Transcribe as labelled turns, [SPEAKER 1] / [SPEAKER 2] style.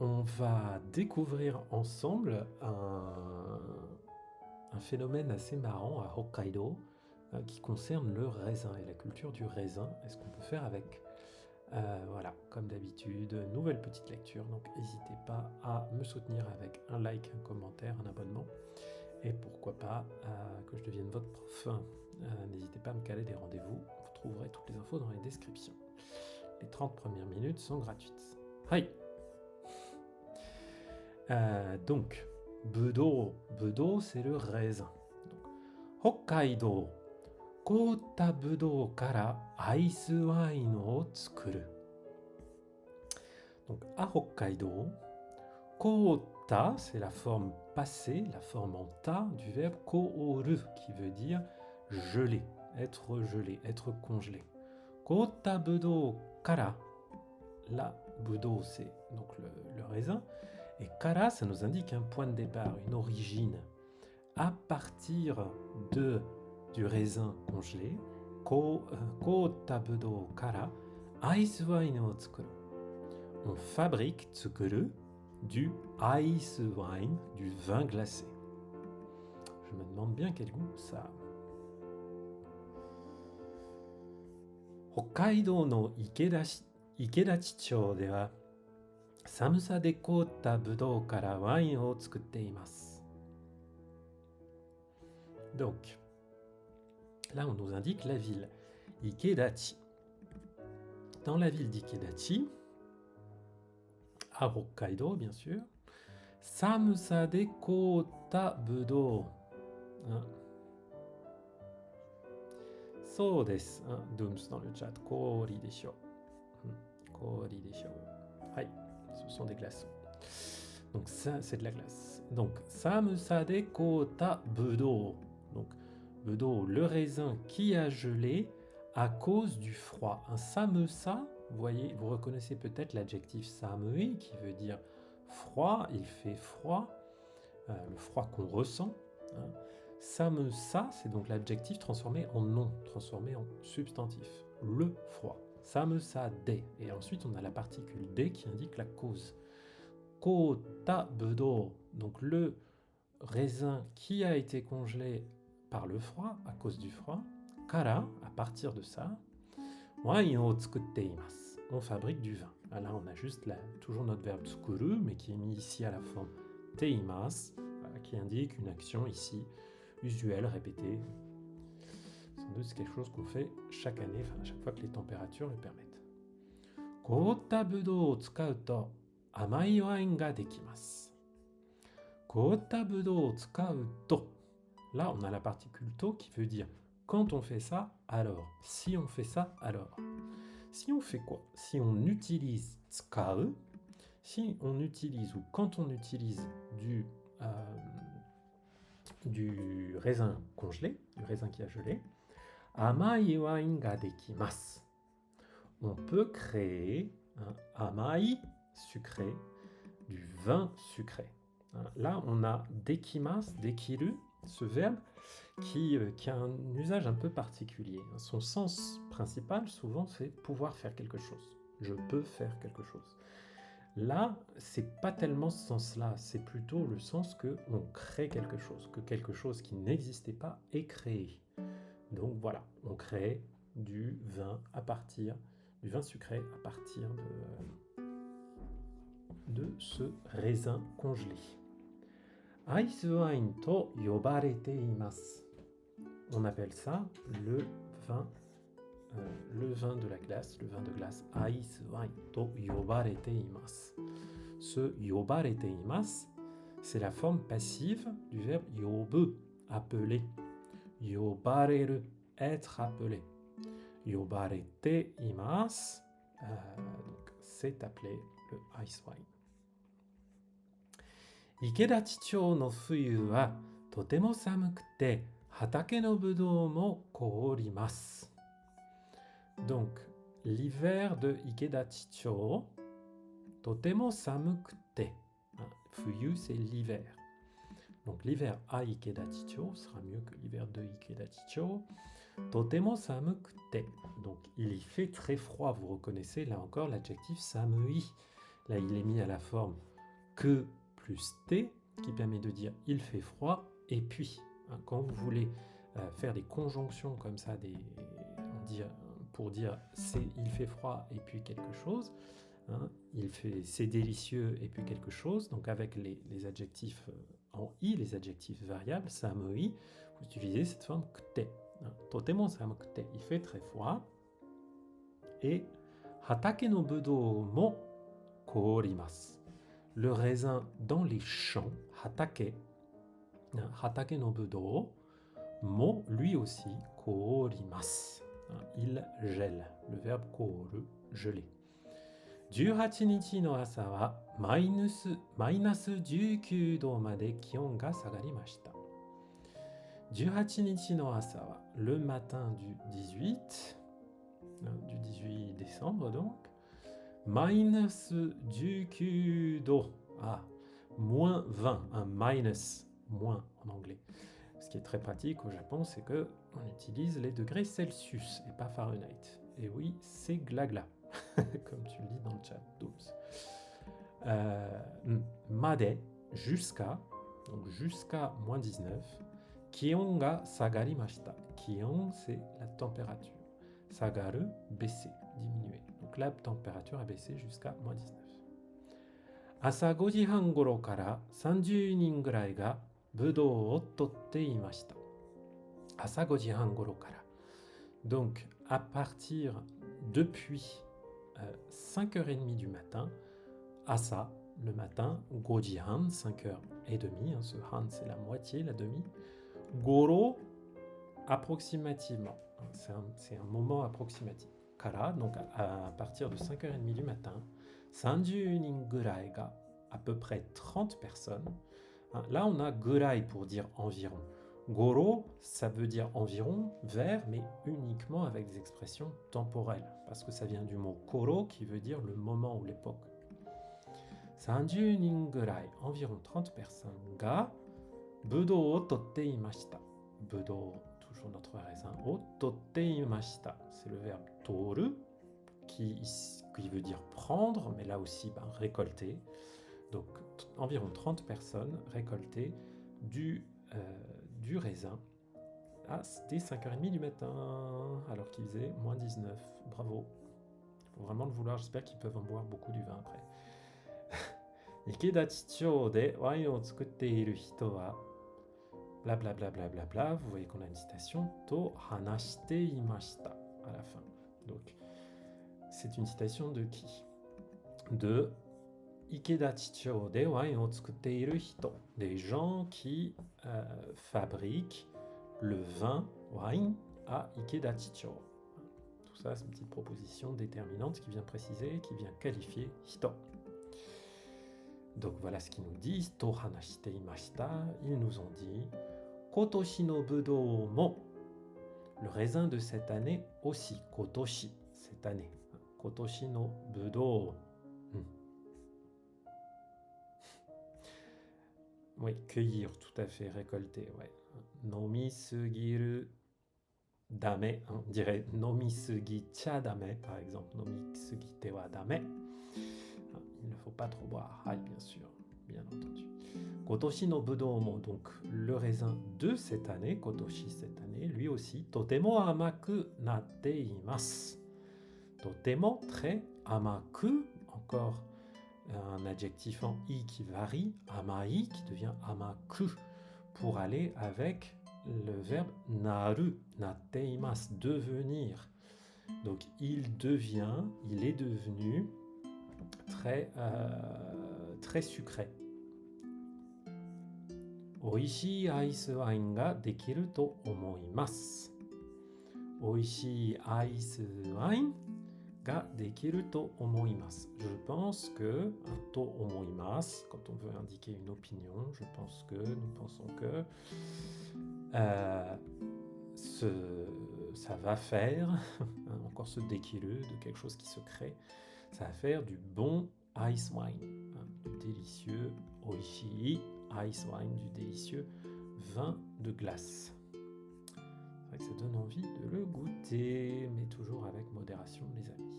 [SPEAKER 1] on va découvrir ensemble un phénomène assez marrant à Hokkaido qui concerne le raisin et la culture du raisin et ce qu'on peut faire avec. Voilà, comme d'habitude, nouvelle petite lecture, donc n'hésitez pas à me soutenir avec un like, un commentaire, un abonnement, et pourquoi pas que je devienne votre prof. N'hésitez pas à me caler des rendez-vous, vous trouverez toutes les infos dans les descriptions. Les 30 premières minutes sont gratuites. Hi. Donc, Budo, c'est le raisin. Donc, Hokkaido, Kota Budo kara ice wine o tsukuru. Donc, à Hokkaido, Kota, c'est la forme passée, la forme en ta du verbe kooru, qui veut dire gelé, être congelé. Kota Budo kara, là, Budo, c'est donc le raisin. Et kara, ça nous indique un point de départ, une origine. À partir du raisin congelé, kota budo kara ice wine o tsukuru. On fabrique tsukuru du ice wine, du vin glacé. Je me demande bien quel goût ça a. Hokkaido no Ikedachi-chou では寒さで凍ったブドウからワインを作っています。Donc, là on nous indique la ville Ikedachi. Dans la ville d'Ikedachi, à Hokkaido bien sûr, Samusa de kota budo. So desu. Dooms dans le chat. Kori desho. Kori desho. Hai. Ce sont des glaçons. Donc ça, c'est de la glace. Donc, Samusa de kota budo. Donc, budo, le raisin qui a gelé à cause du froid. Un samusa, vous voyez, vous reconnaissez peut-être l'adjectif samui qui veut dire froid, il fait froid, le froid qu'on ressent. Samusa, c'est donc l'adjectif transformé en nom, transformé en substantif. Le froid. Samusa de. Et ensuite, on a la particule de qui indique la cause. Kota budo, donc le raisin qui a été congelé par le froid, à cause du froid. Kara, à partir de ça, wain o tsukute imasu. On fabrique du vin. Là, on a juste toujours notre verbe tsukuru, mais qui est mis ici à la forme teimasu, qui indique une action ici usuelle, répétée. Sans doute, c'est quelque chose qu'on fait chaque année, enfin à chaque fois que les températures le permettent. Kota budo o tsukau to amai wain ga dekimasu. Kota budo o tsukau to. Là, on a la particule to qui veut dire quand on fait ça, alors. Si on fait ça, alors. Si on fait quoi? Si on utilise tsukau, si on utilise ou quand on utilise du raisin congelé, du raisin qui a gelé, amai wain ga dekimasu. On peut créer un amai sucré, du vin sucré. Là, on a dekimasu, dekiru, ce verbe qui a un usage un peu particulier. Son sens principal, souvent, c'est pouvoir faire quelque chose. Je peux faire quelque chose. Là, c'est pas tellement ce sens-là, c'est plutôt le sens que on crée quelque chose qui n'existait pas est créé. Donc voilà, on crée du vin sucré à partir de ce raisin congelé. Ice wine to yobarete imasu. On appelle ça le vin de la glace, le vin de glace. Ice wine to yobarete imasu. Ce yobarete imasu, c'est la forme passive du verbe yobu, appeler. Yobareru, être appelé. Yobarete imasu, donc c'est appelé le ice wine. Ikedachi-chou no fuyu wa totemo samukutte hatake no budou mo koorimasu. Donc, l'hiver de Ikedachi-chou, totemo samukutte. Fuyu, c'est l'hiver. Donc, l'hiver à Ikedachi-chou sera mieux que l'hiver de Ikedachi-chou. Totemo samukutte. Donc, il y fait très froid. Vous reconnaissez là encore l'adjectif samui Là, il est mis à la forme que plus T, qui permet de dire il fait froid, et puis. Quand vous voulez faire des conjonctions comme ça, pour dire il fait froid et puis quelque chose, c'est délicieux et puis quelque chose, donc avec les adjectifs en i, les adjectifs variables, samui, vous utilisez cette forme kute. Totemo samukute, il fait très froid. Et hatake no budou mo korimasu. Le raisin dans les champs, hatake no budou, mo, lui aussi, korimasu. Il gèle. Le verbe koru, geler. 18日の朝はマイナス19度まで気温が下がりました。18日の朝は le matin du 18 décembre donc, minus 19 度, moins 20, un minus, moins en anglais. Ce qui est très pratique au Japon, c'est que on utilise les degrés Celsius et pas Fahrenheit. Et oui, c'est glagla, comme tu le dis dans le chat. Made, jusqu'à, donc jusqu'à moins 19. Kion ga sagarimashita. Kion, c'est la température. Sagaru, baisser, diminuer. Donc la température a baissé jusqu'à moins 19. Asa 5時半頃から30人ぐらいがぶどうを取っていました。朝5時半頃から。Donc, à partir depuis 5h30 du matin, asa, le matin, gojihan, 5h30, ce han c'est la moitié, la demi. Goro, approximativement, c'est un moment approximatif. Kara, donc à partir de 5h30 du matin, 30 nin gurai ga, à peu près 30 personnes. Là, on a gurai pour dire environ. Goro, ça veut dire environ, vers, mais uniquement avec des expressions temporelles, parce que ça vient du mot koro qui veut dire le moment ou l'époque. 30 nin gurai, environ 30 personnes, ga, budou o totte imashita. Budou, toujours notre raisin, o totte imashita. C'est le verbe toru, qui veut dire prendre, mais là aussi récolter. Donc environ 30 personnes récoltées du raisin dès 5h30 du matin, alors qu'il faisait moins 19. Bravo. Il faut vraiment le vouloir. J'espère qu'ils peuvent en boire beaucoup du vin après. Ikeda chichou de wain o tsukutte iru hito wa blablabla. Vous voyez qu'on a une citation. To hanashite imashita à la fin. Donc, c'est une citation de qui? De Ikeda chichou de wain o tsukutte iru hito. Des gens qui fabriquent le vin, wine, à Ikeda chichou. Tout ça, c'est une petite proposition déterminante qui vient préciser, qui vient qualifier hito. Donc voilà ce qu'ils nous disent. To hanashite imashita. Ils nous ont dit Kotoshi no budou mo. Le raisin de cette année aussi. Kotoshi, cette année. Kotoshi no budou. Oui, cueillir, tout à fait, récolter. Ouais. Nomi sugiru dame. On dirait nomi sugicha dame, par exemple. Nomi sugite wa dame. Il ne faut pas trop boire. Bien sûr, bien entendu. Kotoshi no budou mo, donc le raisin de cette année, Kotoshi cette année, lui aussi, totemo amaku natte imasu. Totemo, très, amaku, encore un adjectif en i qui varie, amai qui devient amaku, pour aller avec le verbe naru, natte imasu, devenir. Donc il est devenu très sucré. Oishii ice wine ga dekiru to omoimasu. Oishii ice wine ga dekiru to omoimasu. Je pense que to omoimasu, quand on veut indiquer une opinion, nous pensons que ça va faire encore ce dekiru de quelque chose qui se crée. Ça va faire du bon ice wine, du délicieux oishii ice wine, du délicieux vin de glace. C'est vrai que ça donne envie de le goûter, mais toujours avec modération, les amis.